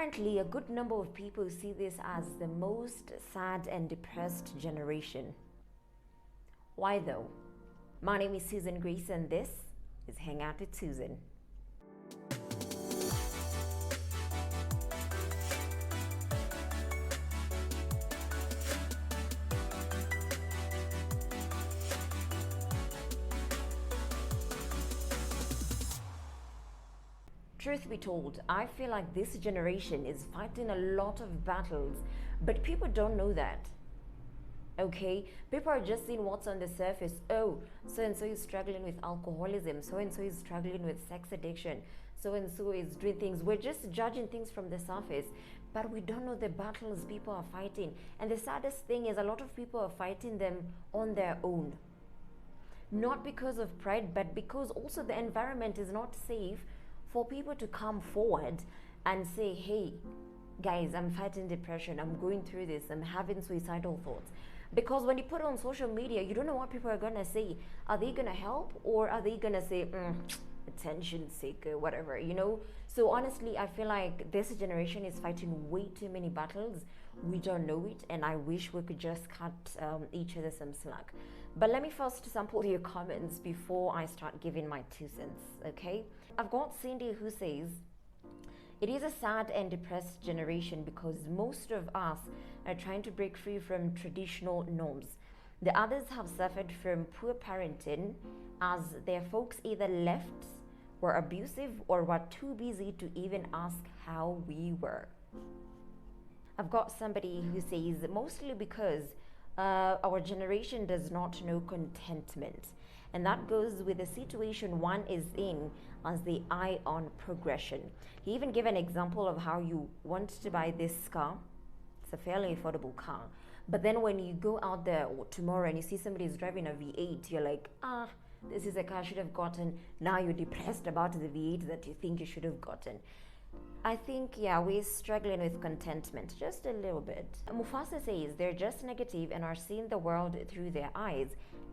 Apparently, a good number of people see this as the most sad and depressed generation. Why though? My name is Susan Grace and this is Hangout with Susan. Truth be told, I feel like this generation is fighting a lot of battles, but people don't know that. Okay, people are just seeing what's on the surface. Oh, so and so is struggling with alcoholism, so and so is struggling with sex addiction, so and so is doing things. We're just judging things from the surface, but we don't know the battles people are fighting. And the saddest thing is, a lot of people are fighting them on their own. Not because of pride, but because also the environment is not safe for people to come forward and say, hey guys, I'm fighting depression, I'm going through this, I'm having suicidal thoughts. Because when you put it on social media, you don't know what people are gonna say. Are they gonna help, or are they gonna say attention seeker, whatever, you know? So honestly, I feel like this generation is fighting way too many battles. We don't know it, and I wish we could just cut each other some slack. But let me first sample your comments before I start giving my 2 cents, okay? I've got Cindy who says, it is a sad and depressed generation because most of us are trying to break free from traditional norms. The others have suffered from poor parenting, as their folks either left, were abusive, or were too busy to even ask how we were. I've got somebody who says, mostly because our generation does not know contentment. And that goes with the situation one is in as the eye on progression. He even gave an example of how you want to buy this car. It's a fairly affordable car. But then when you go out there tomorrow and you see somebody is driving a V8, you're like, this is a car I should have gotten. Now you're depressed about the V8 that you think you should have gotten. I think, yeah, we're struggling with contentment just a little bit. Mufasa says they're just negative and are seeing the world through their eyes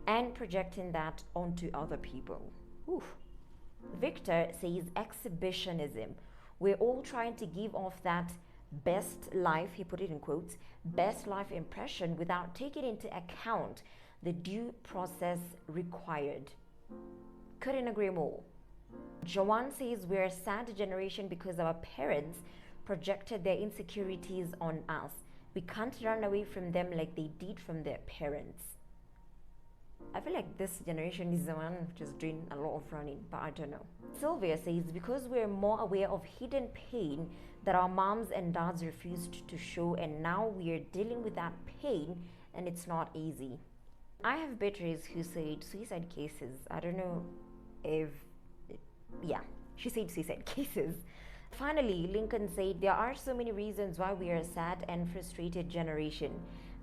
and projecting that onto other people. Oof. Victor says exhibitionism. We're all trying to give off that best life, he put it in quotes, best life impression without taking into account the due process required. Couldn't agree more. Joanne says we're a sad generation because our parents projected their insecurities on us. We can't run away from them like they did from their parents. I feel like this generation is the one just doing a lot of running, but I don't know. Sylvia says because we're more aware of hidden pain that our moms and dads refused to show, and now we're dealing with that pain and it's not easy. I have Beatrice who said suicide cases. I don't know if she said suicide cases. Finally, Lincoln said there are so many reasons why we are a sad and frustrated generation,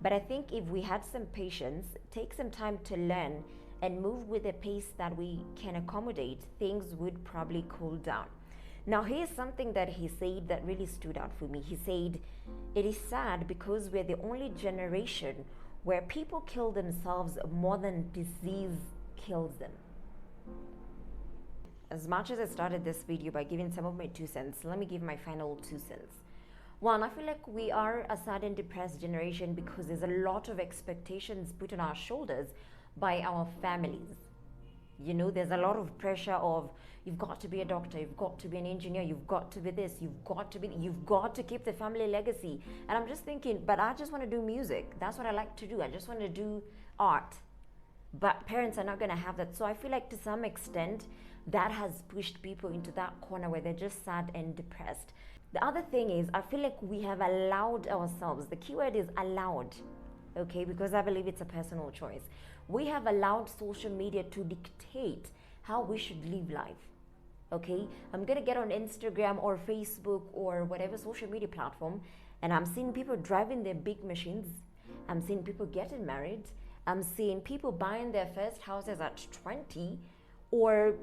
but I think if we had some patience, take some time to learn, and move with a pace that we can accommodate, things would probably cool down. Now, here's something that he said that really stood out for me. He said, it is sad because we're the only generation where people kill themselves more than disease kills them. As much as I started this video by giving some of my 2 cents, let me give my final 2 cents. One, I feel like we are a sad and depressed generation because there's a lot of expectations put on our shoulders by our families. You know, there's a lot of pressure of, you've got to be a doctor, you've got to be an engineer, you've got to be this, you've got to keep the family legacy. And I'm just thinking, but I just want to do music. That's what I like to do. I just want to do art. But parents are not going to have that. So I feel like to some extent that has pushed people into that corner where they're just sad and depressed. The other thing is, I feel like we have allowed ourselves, the keyword is allowed, okay, because I believe it's a personal choice. We have allowed social media to dictate how we should live life. Okay, I'm gonna get on Instagram or Facebook or whatever social media platform, and I'm seeing people driving their big machines. I'm seeing people getting married. I'm seeing people buying their first houses at 20 or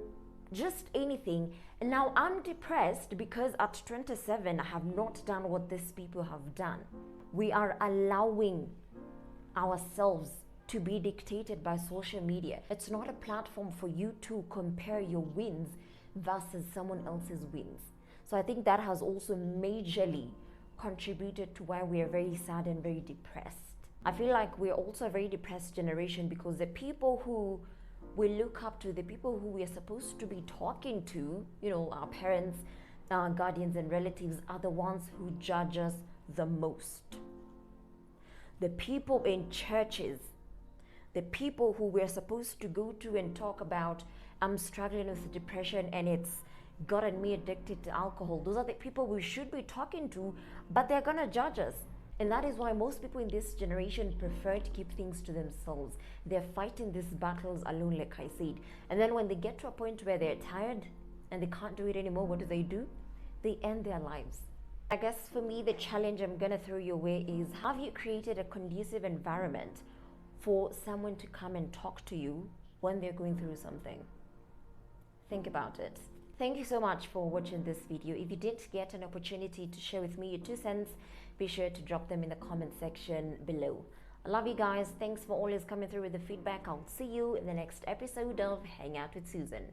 just anything. And now I'm depressed because at 27, I have not done what these people have done. We are allowing ourselves to be dictated by social media. It's not a platform for you to compare your wins versus someone else's wins. So I think that has also majorly contributed to why we are very sad and very depressed. I feel like we're also a very depressed generation because the people who we look up to, the people who we are supposed to be talking to, our parents, our guardians, and relatives, are the ones who judge us the most. The people in churches, the people who we're supposed to go to and talk about, I'm struggling with depression and it's gotten me addicted to alcohol. Those are the people we should be talking to, but they're gonna judge us. And that is why most people in this generation prefer to keep things to themselves. They're fighting these battles alone, like I said. And then when they get to a point where they're tired and they can't do it anymore, what do? They end their lives. I guess for me, the challenge I'm gonna throw your way is, have you created a conducive environment for someone to come and talk to you when they're going through something? Think about it. Thank you so much for watching this video. If you did get an opportunity to share with me your 2 cents, be sure to drop them in the comment section below. I love you guys. Thanks for always coming through with the feedback. I'll see you in the next episode of Hang Out with Susan.